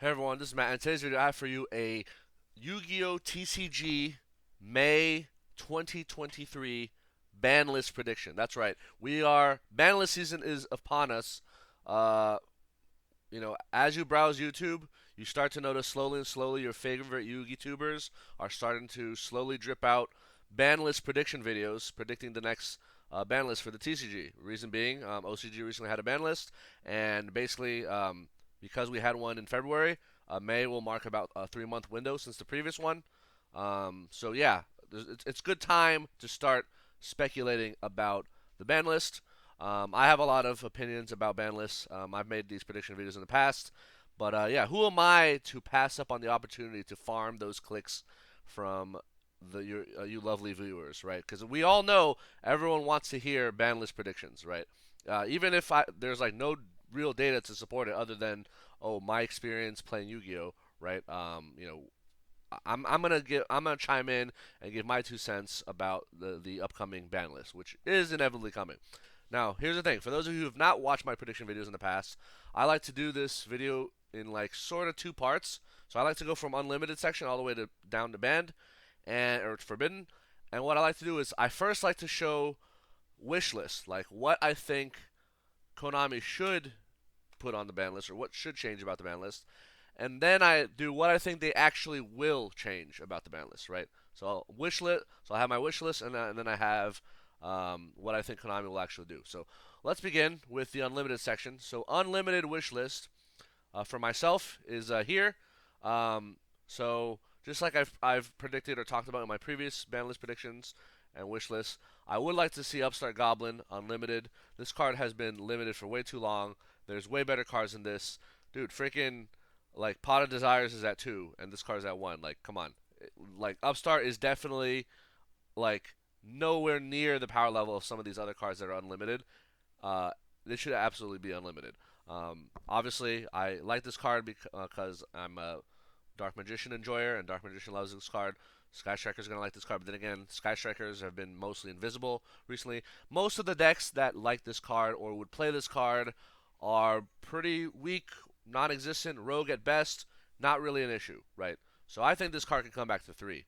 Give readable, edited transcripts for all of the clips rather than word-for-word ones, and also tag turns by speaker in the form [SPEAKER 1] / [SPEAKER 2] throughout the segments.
[SPEAKER 1] Hey everyone, this is Matt, and today's video I have for you a Yu-Gi-Oh! TCG May 2023 ban list prediction. That's right. Ban list season is upon us. Uh, as you browse YouTube, you start to notice slowly and slowly your favorite Yu-Gi tubers are starting to slowly drip out ban list prediction videos predicting the next ban list for the TCG. Reason being, OCG recently had a ban list, and basically, because we had one in February, May will mark about a 3 month window since the previous one. So yeah, it's good time to start speculating about the ban list. I have a lot of opinions about ban lists. I've made these prediction videos in the past, but yeah, who am I to pass up on the opportunity to farm those clicks from you lovely viewers, right? Because we all know everyone wants to hear ban list predictions, right? Even if there's like no real data to support it other than my experience playing Yu-Gi-Oh, right? I'm gonna chime in and give my 2 cents about the upcoming ban list, which is inevitably coming. Now, here's the thing: for those of you who have not watched my prediction videos in the past, I like to do this video in like sort of two parts. So I like to go from unlimited section all the way to down to banned and or forbidden. And what I like to do is I first like to show wish list, like what I think Konami should put on the ban list or what should change about the ban list. And then I do what I think they actually will change about the ban list, right? So I'll wish list. So I have my wish list, and then I have what I think Konami will actually do. So let's begin with the unlimited section. So unlimited wish list for myself is here. So just like I've predicted or talked about in my previous ban list predictions and wish lists, I would like to see Upstart Goblin unlimited. This card has been limited for way too long. There's way better cards than this, dude. Freaking like Pot of Desires is at 2, and this card's at 1. Like, come on. Like Upstart is definitely like nowhere near the power level of some of these other cards that are unlimited. They should absolutely be unlimited. Obviously, I like this card because I'm a Dark Magician enjoyer, and Dark Magician loves this card. Sky Striker's gonna like this card, but then again, Sky Strikers have been mostly invisible recently. Most of the decks that like this card or would play this card are pretty weak, non-existent, rogue at best. Not really an issue, right? So I think this card can come back to 3.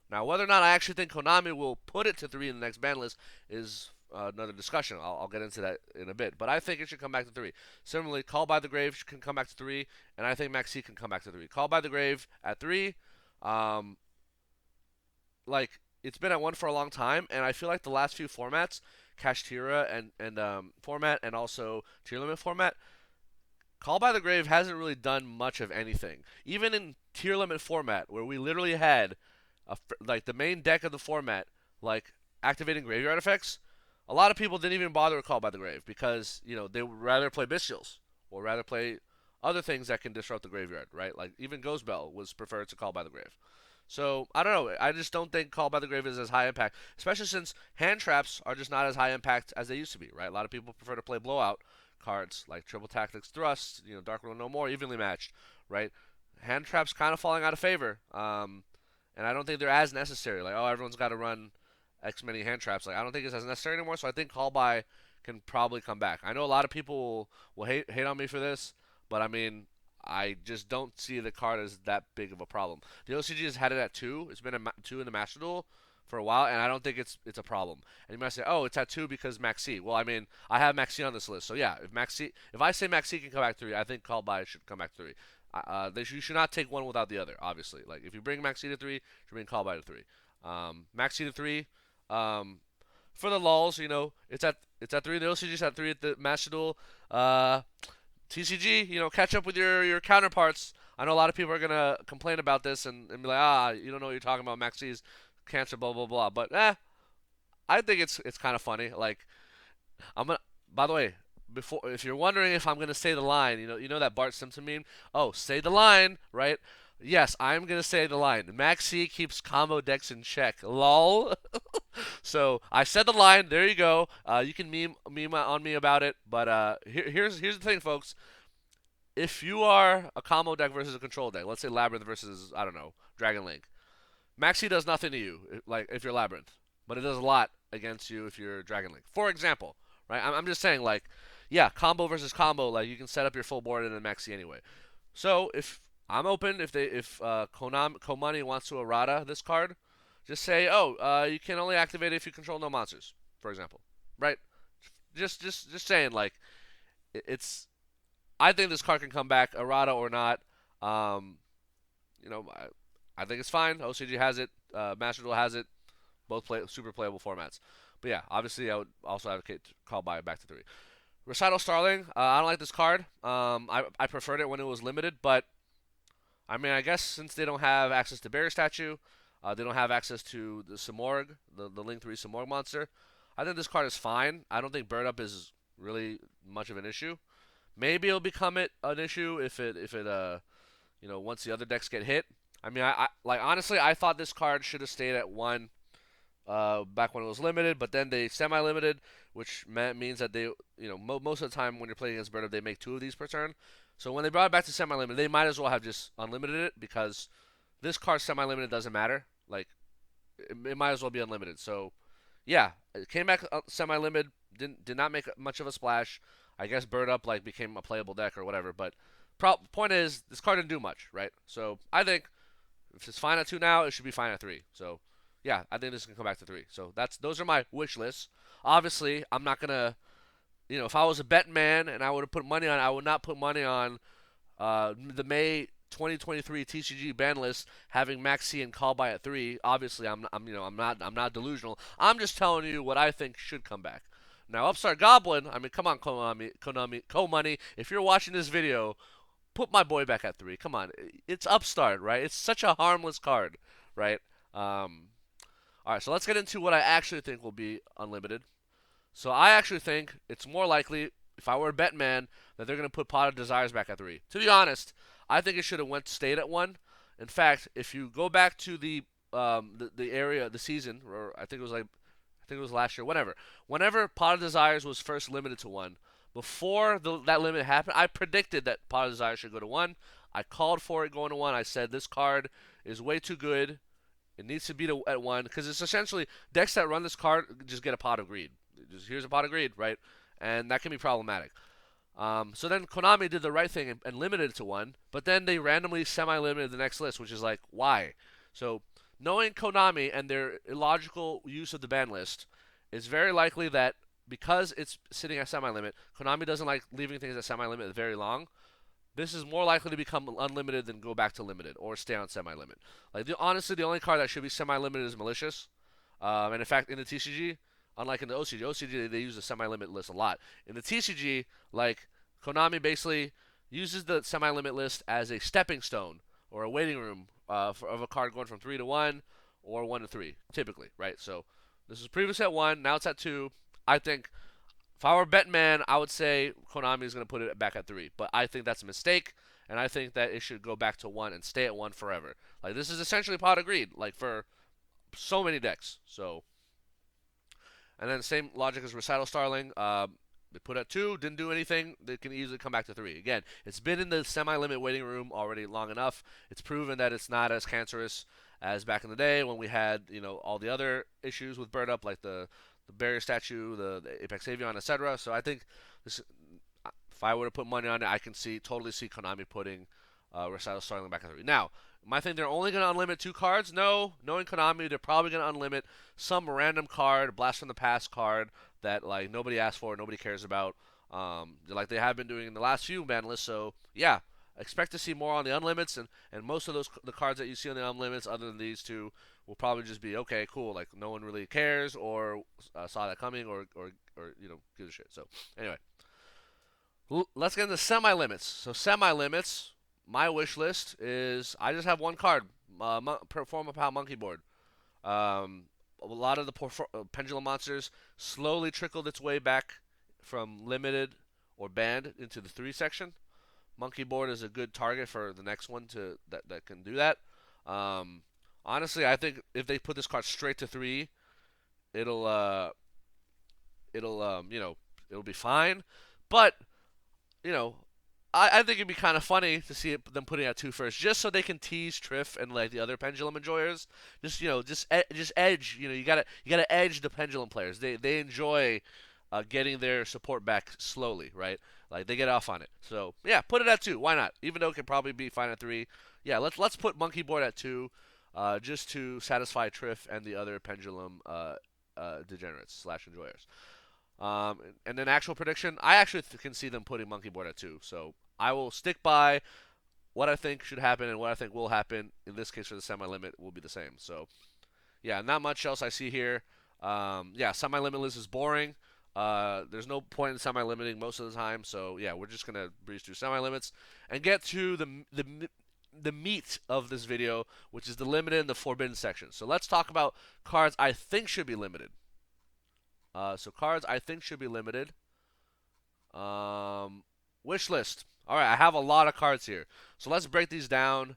[SPEAKER 1] Now, whether or not I actually think Konami will put it to 3 in the next ban list is another discussion. I'll get into that in a bit. But I think it should come back to 3. Similarly, Call by the Grave can come back to 3, and I think Maxi can come back to 3. Call by the Grave at 3. Um, like, it's been at 1 for a long time, and I feel like the last few formats, Kashtira and format, and also Tier Limit format, Call by the Grave hasn't really done much of anything. Even in Tier Limit format, where we literally had like the main deck of the format, like activating graveyard effects, a lot of people didn't even bother with Call by the Grave because they would rather play Bestials or rather play other things that can disrupt the graveyard, right? Like even Ghost Bell was preferred to Call by the Grave. So I don't know. I just don't think Call by the Grave is as high impact, especially since hand traps are just not as high impact as they used to be, right? A lot of people prefer to play blowout cards like Triple Tactics Thrust, Dark World No More, evenly matched, right? Hand traps kind of falling out of favor. And I don't think they're as necessary. Like, oh, everyone's got to run X many hand traps. Like, I don't think it's as necessary anymore. So I think call by can probably come back. I know a lot of people will hate on me for this, but I mean, I just don't see the card as that big of a problem. The OCG has had it at 2. It's been at 2 in the Master Duel for a while, and I don't think it's a problem. And you might say, oh, it's at 2 because Maxi. Well, I mean, I have Maxi on this list, so yeah, if I say Maxi can come back to 3, I think call by should come back to 3. You should not take one without the other. Obviously, like if you bring Maxi to 3, you should bring Call by to 3. Maxi to 3. For the lulls, it's at 3. The OCG's at 3 at the Master Duel. TCG, catch up with your counterparts. I know a lot of people are gonna complain about this and be like, you don't know what you're talking about. Maxi's cancer, blah blah blah. But I think it's kind of funny. Like I'm gonna. By the way, before if you're wondering if I'm gonna say the line, you know that Bart Simpson meme. Oh, say the line, right? Yes, I'm gonna say the line. Maxi keeps combo decks in check. Lol. So I said the line. There you go. You can meme on me about it. But here's the thing, folks. If you are a combo deck versus a control deck, let's say Labyrinth versus I don't know Dragon Link, Maxi does nothing to you, like if you're Labyrinth, but it does a lot against you if you're Dragon Link. For example, right? I'm just saying, like, yeah, combo versus combo, like you can set up your full board in a Maxi anyway. So if I'm open, if Komani wants to errata this card, just say, oh, you can only activate it if you control no monsters, for example, right? Just saying, like, it's. I think this card can come back, errata or not. Um, you know, I think it's fine. OCG has it. Master Duel has it. Both super playable formats. But yeah, obviously I would also advocate call buy back to 3. Recital Starling. I don't like this card. I preferred it when it was limited, but I mean, I guess since they don't have access to Barrier Statue, they don't have access to the Simorgh, the Link 3 Simorgh monster. I think this card is fine. I don't think Bird Up is really much of an issue. Maybe it'll become an issue if it once the other decks get hit. I mean, I like honestly, I thought this card should have stayed at 1 back when it was limited, but then they semi-limited, which means that most of the time when you're playing against Bird Up, they make 2 of these per turn. So when they brought it back to semi-limited, they might as well have just unlimited it because this card semi-limited doesn't matter. Like it might as well be unlimited. So yeah, it came back semi-limited, did not make much of a splash. I guess Bird Up like became a playable deck or whatever, but point is this card didn't do much, right? So I think if it's fine at 2 now, it should be fine at 3. So yeah, I think this can come back to 3. So those are my wish lists. Obviously, I'm not gonna, if I was a bet man and I would have put money on, I would not put money on the May 2023 TCG ban list having Maxi and call by at 3. Obviously, I'm not delusional. I'm just telling you what I think should come back. Now, Upstart Goblin, I mean, come on, Konami, if you're watching this video, put my boy back at 3. Come on, it's Upstart, right? It's such a harmless card, right? All right, so let's get into what I actually think will be unlimited. So I actually think it's more likely, if I were a bet man, that they're going to put Pot of Desires back at 3. To be honest, I think it should have stayed at 1. In fact, if you go back to the area, the season, or I think it was last year, whatever. Whenever Pot of Desires was first limited to 1, before that limit happened, I predicted that Pot of Desires should go to 1. I called for it going to 1. I said this card is way too good. It needs to be at 1 because it's essentially decks that run this card just get a Pot of Greed. Just here's a Pot of Greed, right? And that can be problematic. So then Konami did the right thing and limited it to 1, but then they randomly semi-limited the next list, which is like, why? So knowing Konami and their illogical use of the ban list, it's very likely that because it's sitting at semi-limit, Konami doesn't like leaving things at semi-limit very long. This is more likely to become unlimited than go back to limited or stay on semi-limit. Honestly, the only card that should be semi-limited is Malicious. And in fact, in the TCG, unlike in the OCG they use the semi-limit list a lot. In the TCG, like Konami basically uses the semi-limit list as a stepping stone or a waiting room of a card going from 3 to 1 or 1 to 3, typically, right? So this was previously at 1, now it's at 2. I think if I were a bet man, I would say Konami is going to put it back at 3. But I think that's a mistake, and I think that it should go back to 1 and stay at 1 forever. Like, this is essentially Pot of Greed, like, for so many decks. So, and then same logic as Recital Starling. They put at 2, didn't do anything. They can easily come back to 3. Again, it's been in the semi-limit waiting room already long enough. It's proven that it's not as cancerous as back in the day when we had, all the other issues with Bird Up, like the Barrier Statue, the Apex Avion, etc. So I think this, if I were to put money on it, I can totally see Konami putting Recital Starling back at 3. Now, am I think they're only going to unlimit 2 cards? No. Knowing Konami, they're probably going to unlimit some random card, Blast from the Past card that like nobody asked for, nobody cares about, like they have been doing in the last few ban lists. So yeah, expect to see more on the unlimits, and most of the cards that you see on the unlimits, other than these 2, will probably just be okay, cool. Like no one really cares or saw that coming or gives a shit. So anyway, let's get into semi limits. So semi limits, my wish list is I just have 1 card, Performa Pal Monkey Board. A lot of the pendulum monsters slowly trickled its way back from limited or banned into the 3 section. Monkey Board is a good target for the next one that can do that. Honestly, I think if they put this card straight to 3, it'll it'll be fine. But I think it'd be kind of funny to see them putting out 2 first, just so they can tease Triff and like the other pendulum enjoyers. Just edge. You gotta edge the pendulum players. They enjoy getting their support back slowly, right? Like they get off on it. So yeah, put it at 2. Why not? Even though it can probably be fine at 3. Yeah, let's put Monkey Board at 2, just to satisfy Triff and the other pendulum degenerates slash enjoyers. And then actual prediction, I actually can see them putting Monkey Board at 2. So I will stick by what I think should happen and what I think will happen. In this case, for the semi-limit, will be the same. So yeah, not much else I see here. Yeah, semi-limitless is boring. There's no point in semi-limiting most of the time. So yeah, we're just gonna breeze through semi-limits and get to the meat of this video, which is the limited and the forbidden section. So let's talk about cards I think should be limited. So cards I think should be limited. Wish list. All right, I have a lot of cards here. So let's break these down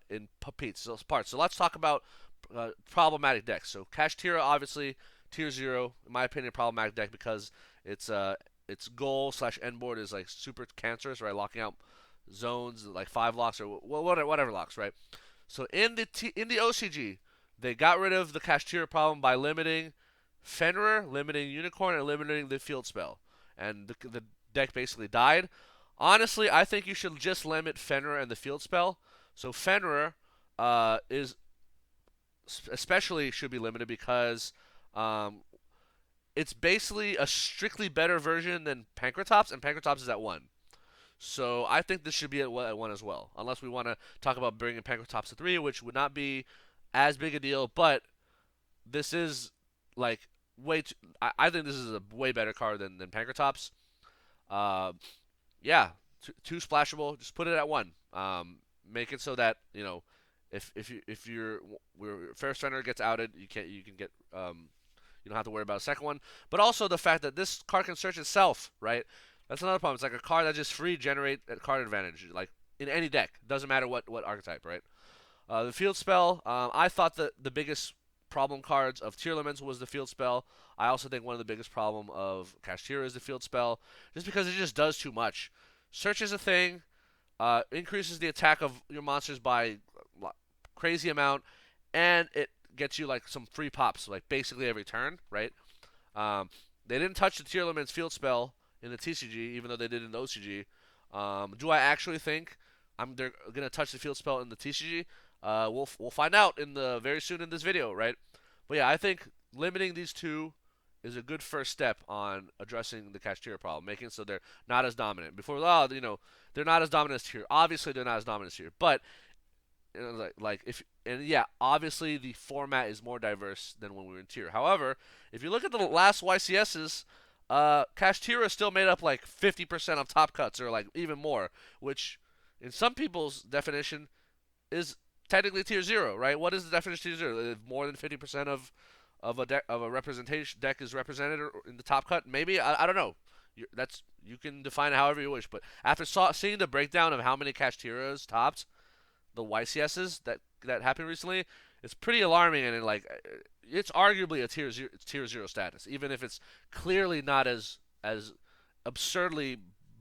[SPEAKER 1] in parts. So let's talk about problematic decks. So Kashtira, obviously, tier 0, in my opinion, problematic deck because its goal slash end board is like super cancerous, right? Locking out zones like 5 locks or whatever locks, right? So in the OCG, they got rid of the Kashtira problem by limiting Fenrir, limiting Unicorn, and limiting the field spell. And the deck basically died. Honestly, I think you should just limit Fenrir and the field spell. So Fenrir is especially should be limited because it's basically a strictly better version than Pankratops, and Pankratops is at 1. So I think this should be at 1 as well, unless we want to talk about bringing Pankratops to 3, which would not be as big a deal. But this is like I think this is a way better card than Pankratops. Yeah, two splashable. Just put it at 1. Make it so that if your first runner gets outed, you can get you don't have to worry about a second one. But also the fact that this card can search itself, right? That's another problem. It's like a card that just free generate a card advantage, like in any deck. Doesn't matter what archetype, right? The field spell. I thought that the biggest problem cards of tier limits was the field spell. I also think one of the biggest problem of Kashtira is the field spell, just because it just does too much. Search is a thing, increases the attack of your monsters by crazy amount, and it gets you like some free pops, like basically every turn, right? They didn't touch the tier limits field spell in the TCG, even though they did in the OCG. Do I actually think they're gonna touch the field spell in the TCG? We'll find out in the very soon in this video, right? But yeah, I think limiting these two is a good first step on addressing the Kashtira problem, making it so they're not as dominant. Before, they're not as dominant as tier. Obviously, they're not as dominant as tier, but yeah, obviously the format is more diverse than when we were in tier. However, if you look at the last YCSs, Kashtira is still made up like 50% of top cuts or like even more, which in some people's definition is technically tier 0, right? What is the definition of tier 0? More than 50% of a representation deck is represented in the top cut. Maybe I don't know. You can define it however you wish. But after seeing the breakdown of how many Kashtiras topped the YCSs that happened recently, it's pretty alarming, and it's arguably a tier 0 status, even if it's clearly not as absurdly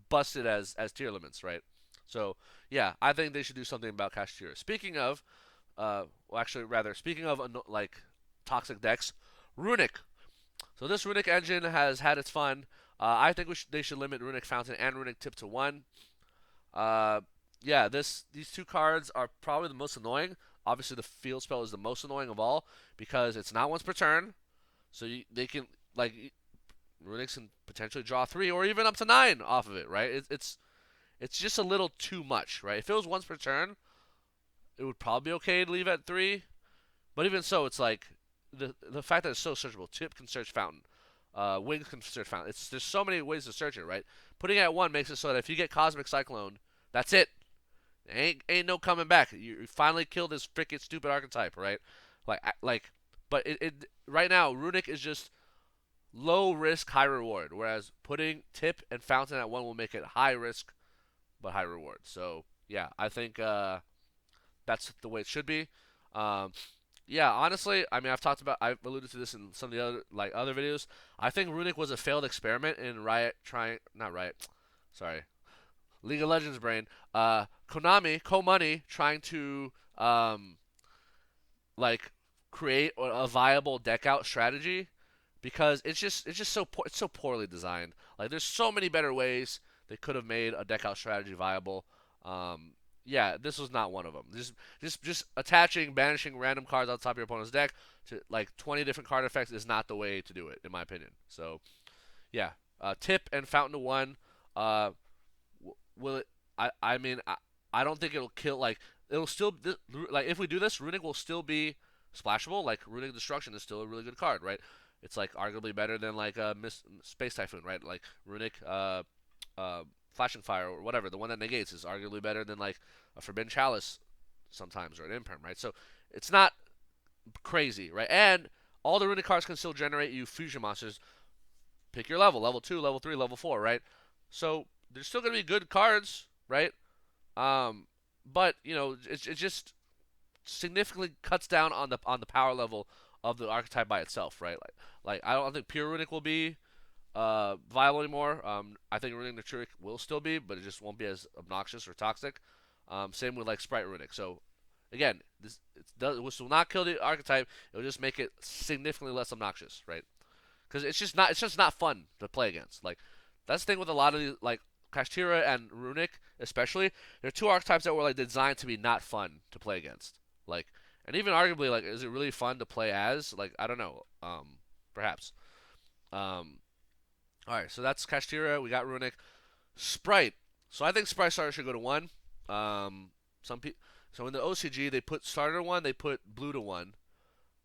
[SPEAKER 1] busted as tier limits, right? So yeah, I think they should do something about Kashtira. Speaking of, speaking of toxic decks, Runic. So this Runic engine has had its fun. I think they should limit Runic Fountain and Runic Tip to 1. Yeah, these two cards are probably the most annoying. Obviously, the field spell is the most annoying of all because it's not once per turn, so they can Runics can potentially draw 3 or even up to 9 off of it, right? It's just a little too much, right? If it was once per turn, it would probably be okay to leave at 3, but even so, it's like the fact that it's so searchable. Tip can search Fountain. Wings can search Fountain. There's so many ways to search it, right? Putting it at 1 makes it so that if you get Cosmic Cyclone, that's it. Ain't no coming back. You finally killed this freaking stupid archetype, right? But it right now, Runic is just low risk, high reward. Whereas putting Tip and Fountain at 1 will make it high risk, but high reward. So yeah, I think that's the way it should be. Yeah, honestly, I mean, I've alluded to this in some of the other videos. I think Runic was a failed experiment in League of Legends brain. Konami trying to create a viable deck out strategy because it's just it's so poorly designed. Like there's so many better ways they could have made a deck out strategy viable. Um, yeah, this was not one of them. Just attaching, banishing random cards on top of your opponent's deck to like 20 different card effects is not the way to do it, in my opinion. So yeah, tip and Fountain of One. Uh, will it? I mean I don't think it'll kill. Like it'll still like if we do this, Runic will still be splashable. Like Runic Destruction is still a really good card, right? It's like arguably better than like Space Typhoon, right? Like Runic uh, Flashing Fire or whatever, the one that negates is arguably better than like a Forbidden Chalice sometimes or an Imperm, right? So it's not crazy, right? And all the Runic cards can still generate you fusion monsters. Pick your level 2, level 3, level 4, right? So there's still going to be good cards, right? Um, but you know, it just significantly cuts down on the power level of the archetype by itself, right? Like I don't think pure Runic will be viable anymore. I think Runic Naturic will still be, but it just won't be as obnoxious or toxic. Same with like Sprite Runic. So again, this will not kill the archetype. It'll just make it significantly less obnoxious, right? Because it's just not fun to play against. Like that's the thing with a lot of these, like Kashtira and Runic especially. They're two archetypes that were like designed to be not fun to play against. Like, and even arguably, like, is it really fun to play as? Like, I don't know. Perhaps. Um, all right, so that's Kashtira. We got Runic, Sprite. So I think Sprite starter should go to one. Um, some people. So in the OCG, they put starter one, they put blue to one,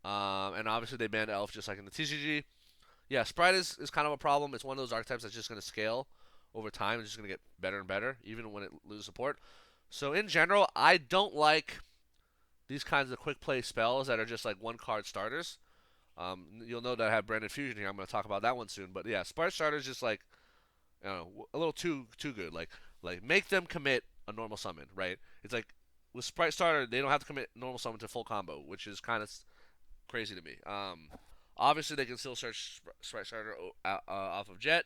[SPEAKER 1] and obviously they banned Elf just like in the TCG. Yeah, Sprite is kind of a problem. It's one of those archetypes that's just going to scale over time. It's just going to get better and better, even when it loses support. So in general, I don't like these kinds of quick play spells that are just like one card starters. You'll know that I have Branded Fusion here. I'm going to talk about that one soon. But yeah, Sprite starters just like I don't know, a little too good. Like make them commit a normal summon, right? It's like with Sprite starter, they don't have to commit normal summon to full combo, which is kind of crazy to me. Obviously they can still search Sprite starter off of Jet,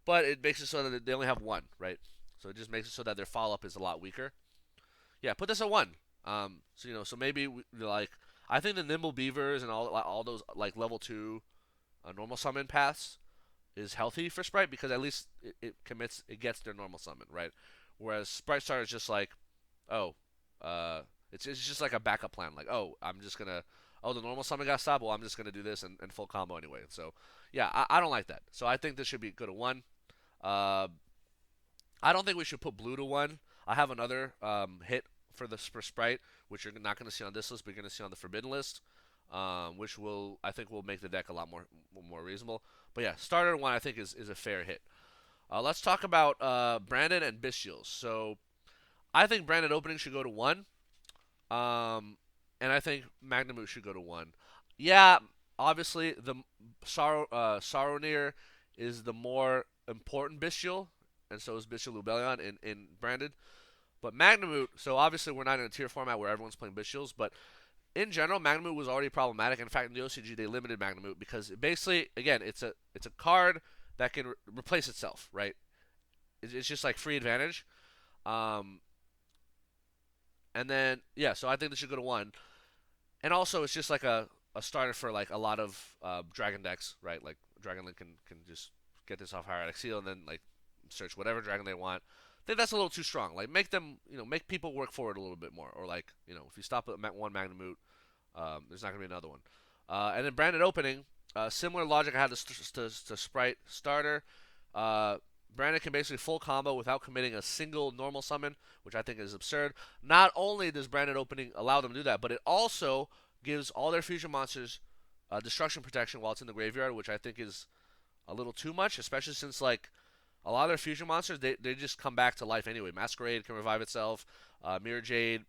[SPEAKER 1] but it makes it so that they only have one, right? So it just makes it so that their follow up is a lot weaker. Yeah, put this at one. So so maybe like I think the Nimble Beavers and all those like level 2 normal summon paths is healthy for Sprite because at least it gets their normal summon, right? Whereas Sprite Star is just like, oh, it's just like a backup plan. Like, oh, I'm just gonna, oh, the normal summon got stopped. Well, I'm just gonna do this and full combo anyway. So, yeah, I don't like that. So I think this should be go to one. Uh, I don't think we should put blue to one. I have another hit for Sprite, which you're not going to see on this list, but you're going to see on the Forbidden list, which I think will make the deck a lot more reasonable. But yeah, starter one I think is a fair hit. Let's talk about Brandon and Bestials. So I think Brandon opening should go to one, and I think Magnamut should go to one. Yeah, obviously the Saronir is the more important Bestial, and so is Bestial Lubellion in Branded. But Magnamut, so obviously we're not in a tier format where everyone's playing Bestials, but in general, Magnamut was already problematic. In fact, in the OCG, they limited Magnamut because basically, again, it's a card that can replace itself, right? It's just like free advantage. Um, and then yeah, so I think this should go to one. And also, it's just like a starter for like a lot of Dragon decks, right? Like Dragon Link can just get this off Hieratic Seal and then like search whatever Dragon they want. I think that's a little too strong. Like make them, make people work for it a little bit more. Or like, if you stop at one Magnamut, there's not gonna be another one. And then Branded Opening, similar logic I had to Sprite Starter. Branded can basically full combo without committing a single normal summon, which I think is absurd. Not only does Branded Opening allow them to do that, but it also gives all their fusion monsters destruction protection while it's in the graveyard, which I think is a little too much, especially since like a lot of their fusion monsters they just come back to life anyway. Masquerade can revive itself. Mirror Jade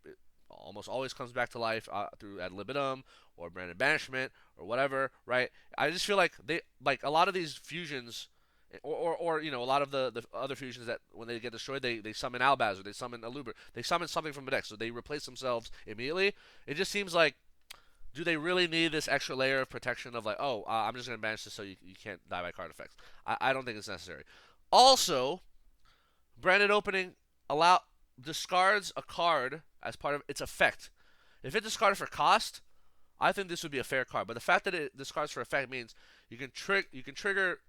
[SPEAKER 1] almost always comes back to life through ad libitum or Branded Banishment or whatever, right? I just feel like a lot of these fusions or a lot of the other fusions that when they get destroyed they summon Albaz or they summon Aluber, they summon something from the deck, so they replace themselves immediately. It just seems like, do they really need this extra layer of protection of like, oh, I'm just gonna banish this so you can't die by card effects? I don't think it's necessary. Also, Branded Opening discards a card as part of its effect. If it discarded for cost, I think this would be a fair card. But the fact that this card's for effect means you can trigger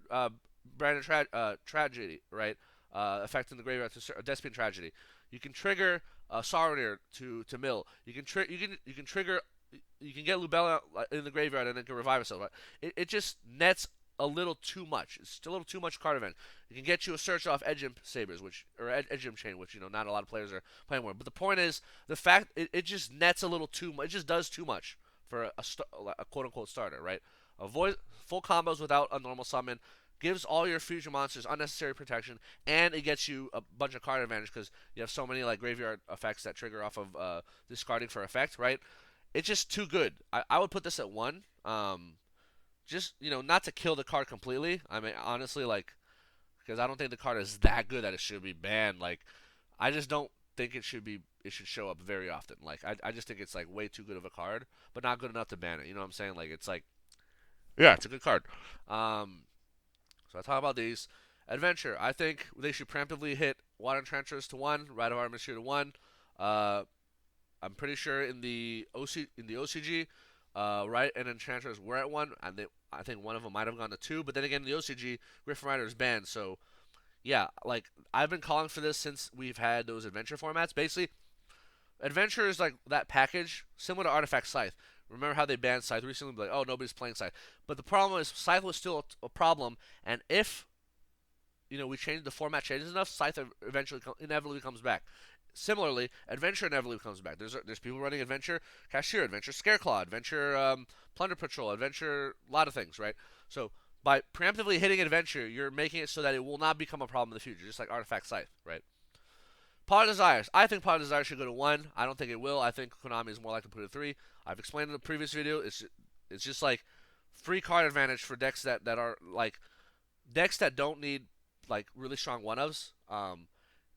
[SPEAKER 1] Brandon Tragedy, right? Effect in the graveyard to Despian Tragedy. You can trigger Saronir to mill. You can trigger you can get Lubella in the graveyard and then can revive itself. Right? It just nets a little too much. It's a little too much card event. It can get you a search off Edge Imp Sabers, Edge Imp Chain, which not a lot of players are playing with. But the point is the fact it just nets a little too much. It just does too much for a quote unquote starter, right? Avoid full combos without a normal summon. Gives all your fusion monsters unnecessary protection, and it gets you a bunch of card advantage because you have so many like graveyard effects that trigger off of discarding for effect, right? It's just too good. I would put this at 1. Just not to kill the card completely. I mean, honestly, like, because I don't think the card is that good that it should be banned. Like, I just don't think it should be. It should show up very often. Like, I just think it's like way too good of a card, but not good enough to ban it. You know what I'm saying? Like, it's like, yeah, it's a good card. So I talk about these. Adventure. I think they should preemptively hit Water Transfers to 1, Rite of Armistier to 1. I'm pretty sure in the OCG, right, and Enchanters were at 1, and I think one of them might have gone to 2. But then again, in the OCG, Griffin Rider is banned. So yeah, like I've been calling for this since we've had those adventure formats. Basically, adventure is like that package similar to Artifact Scythe. Remember how they banned Scythe recently? Like, oh, nobody's playing Scythe. But the problem is Scythe was still a problem, and if we change the format changes enough, Scythe eventually inevitably comes back. Similarly, Adventure inevitably comes back. There's people running Adventure Cashier, Adventure Scareclaw, Adventure Plunder Patrol, Adventure a lot of things, right? So by preemptively hitting Adventure, you're making it so that it will not become a problem in the future, just like Artifact Scythe, right? Pot of Desires. I think Pot of Desires should go to 1. I don't think it will. I think Konami is more likely to put it at 3. I've explained in the previous video. It's just like free card advantage for decks that are like decks that don't need like really strong 1-ofs.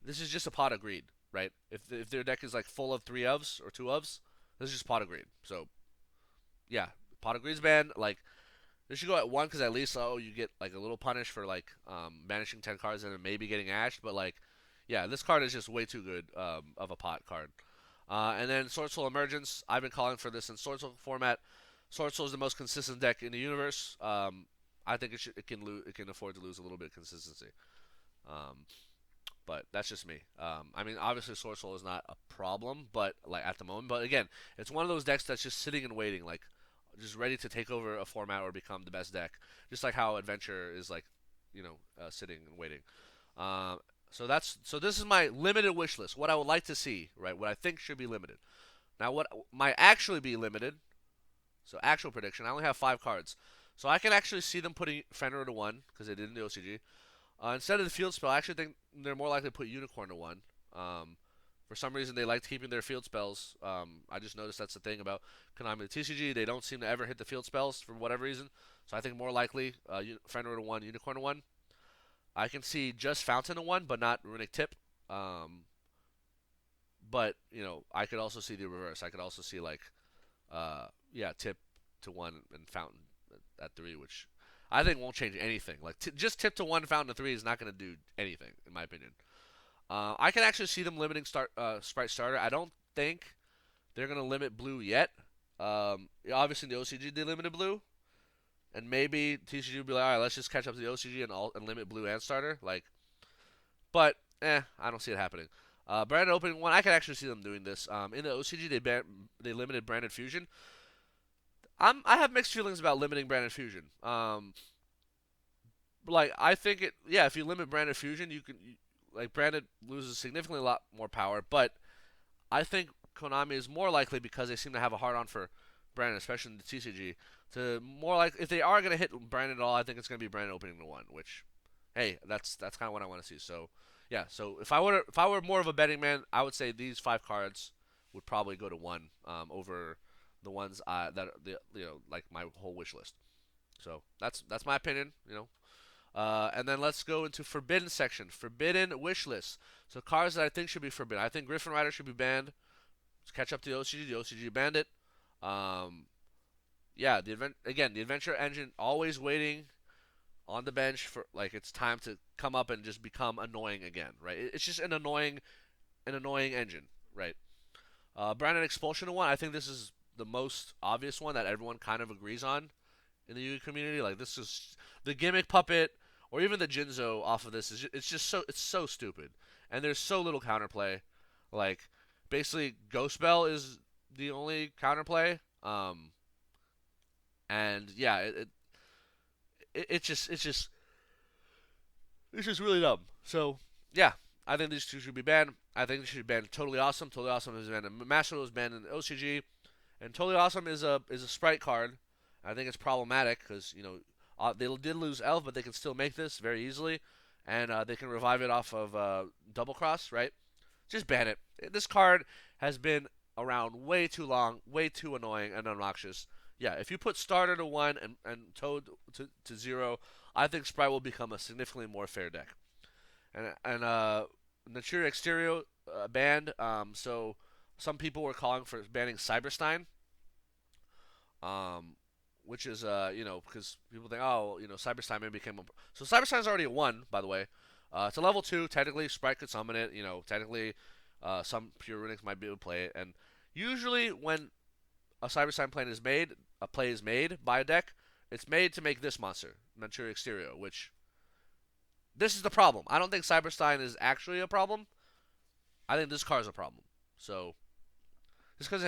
[SPEAKER 1] This is just a Pot of Greed, right? If their deck is like full of 3-ofs or 2-ofs, this is just Pot of Greed. So yeah, Pot of Greed's banned. Like they should go at 1 because at least you get like a little punish for like banishing 10 cards and then maybe getting ashed. But like yeah, this card is just way too good of a pot card. And then Sword Soul Emergence. I've been calling for this in Sword Soul format. Sword Soul is the most consistent deck in the universe. I think it can afford to lose a little bit of consistency. But that's just me. I mean, obviously Sword Soul is not a problem, but like at the moment. But again, it's one of those decks that's just sitting and waiting, like just ready to take over a format or become the best deck. Just like how Adventure is like, sitting and waiting. So this is my limited wish list. What I would like to see, right? What I think should be limited. Now, what might actually be limited? So actual prediction. I only have 5 cards, so I can actually see them putting Fenrir to 1 because they did in the OCG. Instead of the field spell, I actually think they're more likely to put Unicorn to 1. For some reason, they like keeping their field spells. I just noticed that's the thing about Konami. The TCG, they don't seem to ever hit the field spells for whatever reason. So I think more likely Fenrir to 1, Unicorn to 1. I can see just Fountain to 1, but not Runic Tip. But I could also see the reverse. I could also see like, Tip to 1 and Fountain at 3, which I think won't change anything. Like just Tip to 1, Fountain to 3 is not going to do anything, in my opinion. I can actually see them limiting Sprite Starter. I don't think they're going to limit Blue yet. Obviously, in the OCG, they limited Blue. And maybe TCG will be like, all right, let's just catch up to the OCG and limit Blue and Starter. But I don't see it happening. Branded Opening 1, I can actually see them doing this. In the OCG, they limited Branded Fusion. I have mixed feelings about limiting Branded Fusion. I think if you limit Branded Fusion, Branded loses significantly a lot more power. But I think Konami is more likely, because they seem to have a hard on for Branded, especially in the TCG, to more like if they are going to hit Branded at all, I think it's going to be Branded Opening to 1, which, hey, that's kind of what I want to see. So yeah, so if I were more of a betting man, I would say these 5 cards would probably go to 1 over the ones that like my whole wish list. So that's my opinion. And then let's go into Forbidden section. Forbidden wish list. So cards that I think should be forbidden. I think Griffin Rider should be banned. Let's catch up to the OCG. The OCG banned it. The Adventure Engine always waiting on the bench for it's time to come up and just become annoying again, right? It's just an annoying engine, right? Branded Expulsion to 1. I think this is the most obvious one that everyone kind of agrees on in the Yugi community. Like this is the gimmick puppet, or even the Jinzo off of this is it's so stupid, and there's so little counterplay. Like basically, Ghost Bell is the only counterplay. And yeah, it's just really dumb. So yeah, I think these two should be banned. I think they should be banned. Totally Awesome. Totally Awesome is banned. Master was banned in OCG, and Totally Awesome is a sprite card. I think it's problematic because they did lose Elf, but they can still make this very easily, and they can revive it off of Double Cross, right? Just ban it. This card has been around way too long, way too annoying and obnoxious. Yeah, if you put Starter to 1 and Toad to 0, I think Sprite will become a significantly more fair deck. And Natura Exterior banned. So some people were calling for banning Cyberstein. Which is because people think, oh, Cyberstein may become so Cyberstein's already a 1, by the way. It's a level 2. Technically, Sprite could summon it. Technically, some pure runics might be able to play it. And usually, when a Cyberstein play is made by a deck, it's made to make this monster, Natura Exterior. Which this is the problem. I don't think Cyberstein is actually a problem. I think this card is a problem. So just because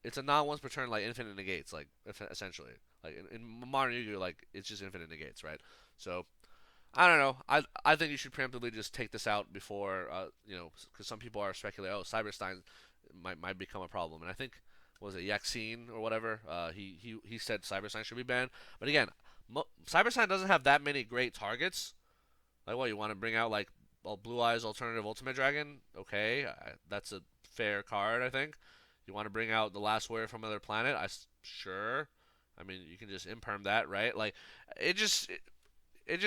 [SPEAKER 1] it's a non once per turn like infinite negates, like essentially. Like in modern Yu-Gi-Oh, like it's just infinite negates, right? So I don't know. I think you should preemptively just take this out before because some people are speculating, oh, Cyberstein might become a problem, and I think what was it Yaxine or whatever? He said Cyberstein should be banned, but again, Cyberstein doesn't have that many great targets. Like what you want to bring out like Blue Eyes Alternative Ultimate Dragon? Okay, that's a fair card, I think. You want to bring out the Last Warrior from Another Planet? Sure. I mean, you can just imperm that, right? Like, it just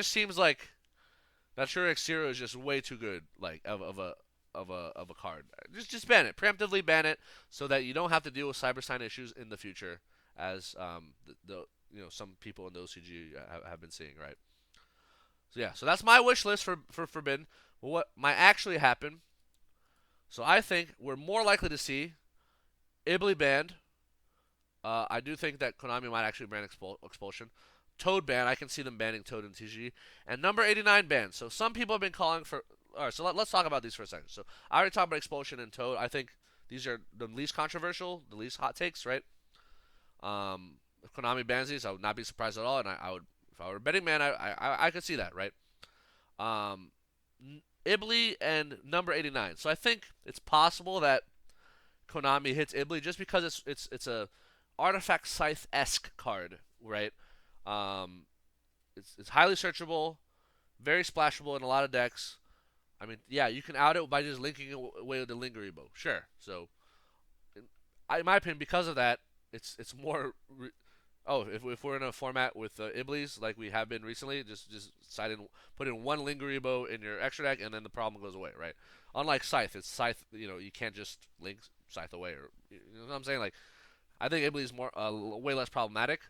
[SPEAKER 1] seems like Natura Exterior is just way too good, like of a card. Just ban it, preemptively ban it, so that you don't have to deal with Cyberstein issues in the future, as some people in the OCG have been seeing, right? So yeah, so that's my wish list for Forbidden. Well, what might actually happen? So I think we're more likely to see Ibli banned. I do think that Konami might actually ban Expulsion. Toad ban. I can see them banning Toad in TCG. And number 89 banned. So some people have been calling for... Alright, so let's talk about these for a second. So I already talked about Expulsion and Toad. I think these are the least controversial, the least hot takes, right? If Konami bans these, I would not be surprised at all. And I would, if I were a betting man, I could see that, right? Ibli and number 89. So I think it's possible that Konami hits Ibli just because it's a Artifact Scythe-esque card, right? It's highly searchable, very splashable in a lot of decks. I mean, yeah, you can out it by just linking it away with the Lingering-Bow. Sure. So, in my opinion, because of that, it's more. If we're in a format with Iblis like we have been recently, just put in one Lingering-Bow in your extra deck, and then the problem goes away, right? Unlike Scythe, it's Scythe. You can't just link Scythe away, or you know what I'm saying? Like, I think Iblis is more way less problematic.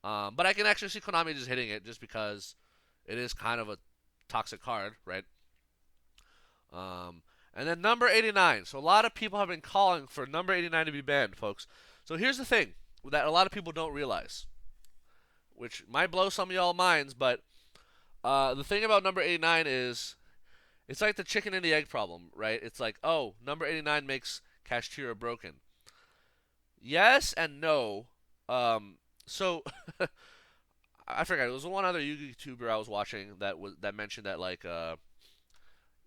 [SPEAKER 1] But I can actually see Konami just hitting it just because it is kind of a toxic card, right? And then number 89. So a lot of people have been calling for number 89 to be banned, folks. So here's the thing that a lot of people don't realize, which might blow some of y'all minds, but the thing about number 89 is it's like the chicken and the egg problem, right? It's like, oh, number 89 makes Kashtira broken. Yes and no. So I forgot. It was one other YouTuber I was watching that mentioned that like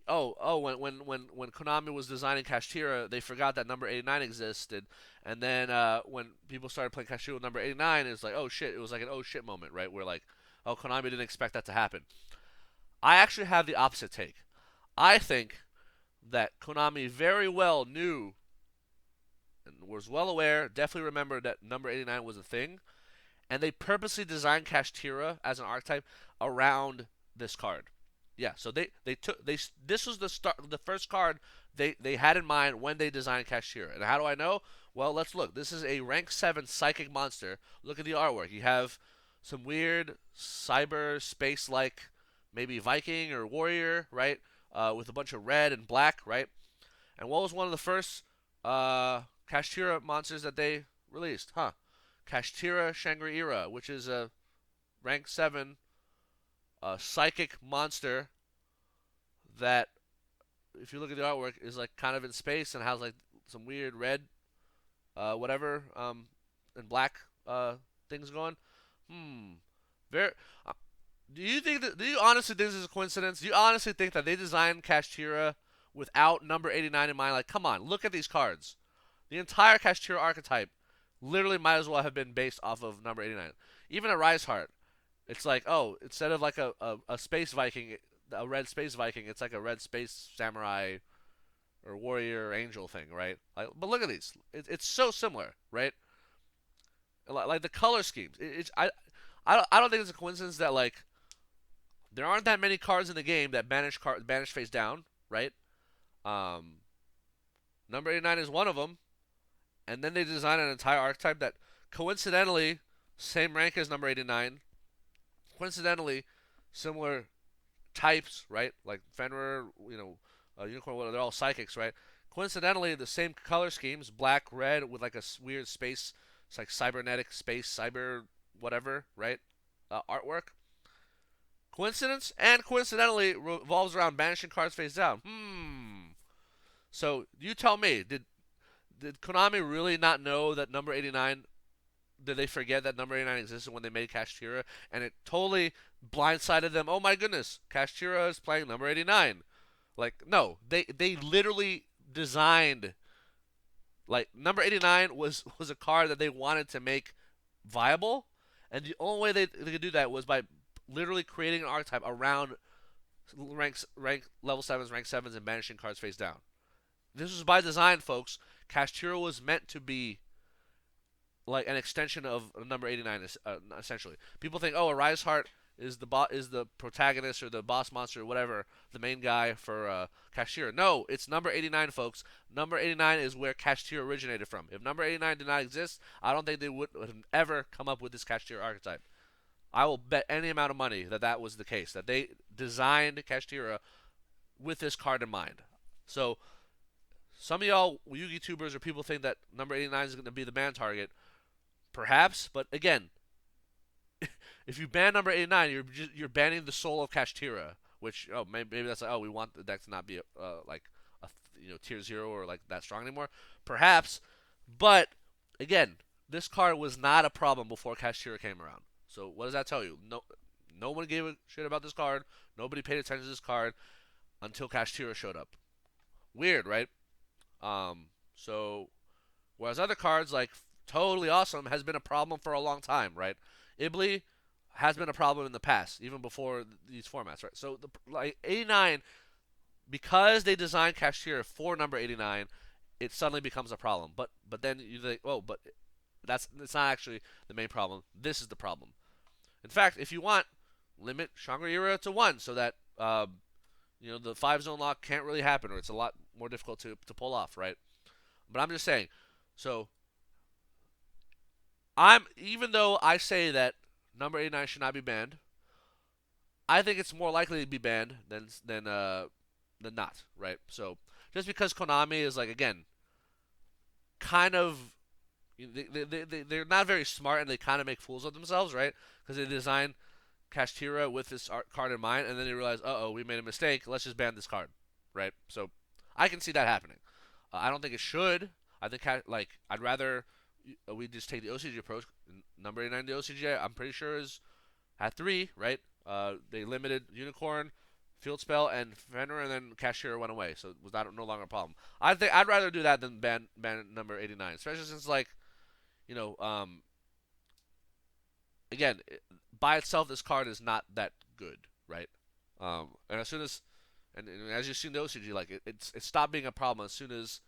[SPEAKER 1] when Konami was designing Kashtira, they forgot that number 89 existed, and then when people started playing Kashtira with number 89, it's like, oh shit, it was like an oh shit moment, right? Where like, oh, Konami didn't expect that to happen. I actually have the opposite take. I think that Konami very well knew and was well aware, definitely remembered that number 89 was a thing, and they purposely designed Kashtira as an archetype around this card. Yeah, so this was the first card they had in mind when they designed Kashtira. And how do I know? Well, let's look. This is a rank 7 psychic monster. Look at the artwork. You have some weird cyber space like maybe Viking or warrior, right? With a bunch of red and black, right? And what was one of the first Kashtira monsters that they released, huh? Kashtira Shangri-Ira, which is a rank 7 psychic monster that, if you look at the artwork, is like kind of in space and has like some weird red, whatever, and black things going. Hmm. Very. Uh, do you think that? Do you honestly think this is a coincidence? Do you honestly think that they designed Kashtira without number 89 in mind? Like, come on, look at these cards. The entire Kashtira archetype literally might as well have been based off of number 89. Even a Rise Heart, it's like, oh, instead of like a space Viking, a red space Viking, it's like a red space samurai or warrior or angel thing, right? Like, but look at these. It's so similar, right? Like the color schemes. I don't think it's a coincidence that like there aren't that many cards in the game that banish face down, right? Um, Number 89 is one of them, and then they design an entire archetype that coincidentally same rank as number 89, coincidentally similar types, right? Like Fenrir, Unicorn, well, they're all psychics, right? Coincidentally, the same color schemes, black, red, with like a weird space, it's like cybernetic space, cyber, whatever, right? Artwork. Coincidence? And coincidentally revolves around banishing cards face down. So you tell me, did Konami really not know that number 89? Did they forget that number 89 existed when they made Kashtira? And it totally blindsided them. Oh my goodness, Kashtira is playing number 89. Like, no, they literally designed, like, number 89 was a card that they wanted to make viable, and the only way they could do that was by literally creating an archetype around rank level 7s, rank 7s, and banishing cards face down. This was by design, folks. Kashtira was meant to be like an extension of number 89, essentially. People think, oh, Arise Heart is the protagonist or the boss monster or whatever, the main guy for Kashtira. No, it's number 89, folks. Number 89 is where Kashtira originated from. If number 89 did not exist, I don't think they would have ever come up with this Kashtira archetype. I will bet any amount of money that that was the case, that they designed Kashtira with this card in mind. So some of y'all Yugi tubers or people think that number 89 is going to be the ban target. Perhaps, but again, if you ban number 89, you're banning the soul of Kashtira, which maybe that's like, oh, we want the deck to not be like a tier 0 or like that strong anymore. Perhaps, but again, this card was not a problem before Kashtira came around. So what does that tell you? No one gave a shit about this card. Nobody paid attention to this card until Kashtira showed up. Weird, right? So whereas other cards like Totally Awesome has been a problem for a long time, right? Ibli has been a problem in the past, even before these formats, right? So like 89, because they designed Kashtira for number 89, it suddenly becomes a problem. But then you think, oh, but it's not actually the main problem. This is the problem. In fact, if you want, limit Shangri-Ira to 1 so that the 5-zone lock can't really happen, or it's a lot more difficult to pull off, right? But I'm just saying, so even though I say that number 89 should not be banned, I think it's more likely to be banned than not, right? So just because Konami is like, again, kind of, they're not very smart and they kind of make fools of themselves, right? Because they design Kashtira with this card in mind, and then they realize, we made a mistake. Let's just ban this card, right? So I can see that happening. I don't think it should. I think I'd rather we just take the OCG approach. Number 89, the OCG, I'm pretty sure is at 3, right? They limited Unicorn, Field Spell, and Fenrir, and then Kashtira went away, so it was no longer a problem. I think I'd rather do that than ban number 89, especially since again, by itself, this card is not that good, right? And as soon as, and as you've seen the OCG, like it stopped being a problem as soon as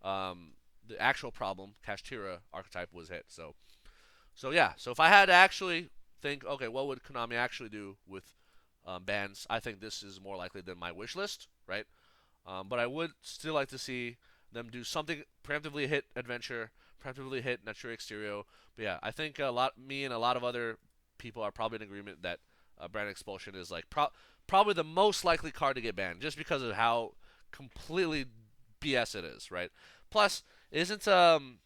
[SPEAKER 1] the actual problem, Kashtira archetype, was hit. So yeah. So if I had to actually think, okay, what would Konami actually do with bans? I think this is more likely than my wish list, right? But I would still like to see them do something preemptively hit Adventure, preemptively hit Natura Exterior. But yeah, I think me and a lot of other people are probably in agreement that Brand Expulsion is like probably the most likely card to get banned, just because of how completely BS it is, right? Plus, isn't Konami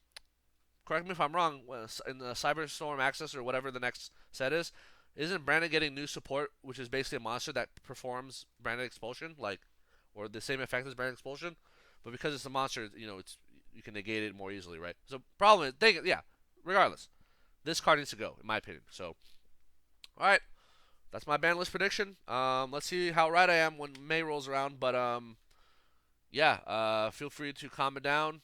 [SPEAKER 1] correct me if I'm wrong, in the Cyberstorm Access or whatever the next set is, isn't Brandon getting new support, which is basically a monster that performs Branded Expulsion, like, or the same effect as Branded Expulsion, but because it's a monster, it's you can negate it more easily, right? So problem is, yeah. Regardless, this card needs to go, in my opinion. So, all right, that's my ban list prediction. Let's see how right I am when May rolls around, but yeah, feel free to comment down.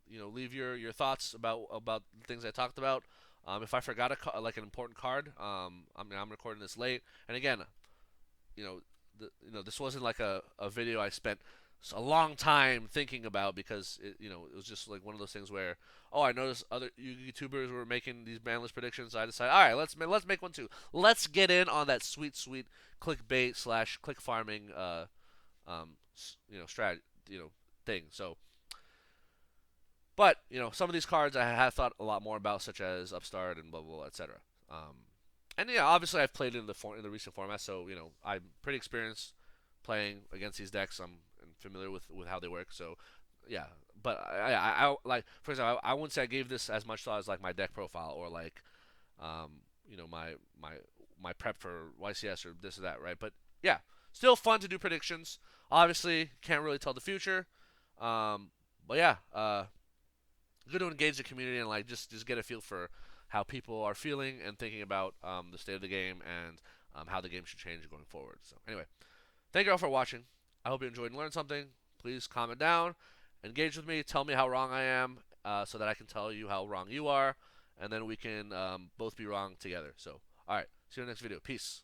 [SPEAKER 1] Leave your thoughts about the things I talked about. If I forgot like an important card, I'm recording this late, and again, you know, this wasn't like a video I spent a long time thinking about because it was just like one of those things where I noticed other YouTubers were making these ban list predictions. So I decided, all right, let's make one too. Let's get in on that sweet clickbait / click farming strat thing. So, but some of these cards I have thought a lot more about, such as Upstart and blah blah, blah, etc. And yeah, obviously I've played in the recent format, so I'm pretty experienced playing against these decks. I'm familiar with how they work. So yeah, but I like, for example, I wouldn't say I gave this as much thought as like my deck profile or like my prep for YCS or this or that, right? But yeah, still fun to do predictions. Obviously, can't really tell the future. But yeah, good to engage the community and like just get a feel for how people are feeling and thinking about the state of the game and how the game should change going forward. So anyway, thank you all for watching. I hope you enjoyed and learned something. Please comment down, engage with me, tell me how wrong I am, so that I can tell you how wrong you are, and then we can both be wrong together. So, all right, see you in the next video. Peace.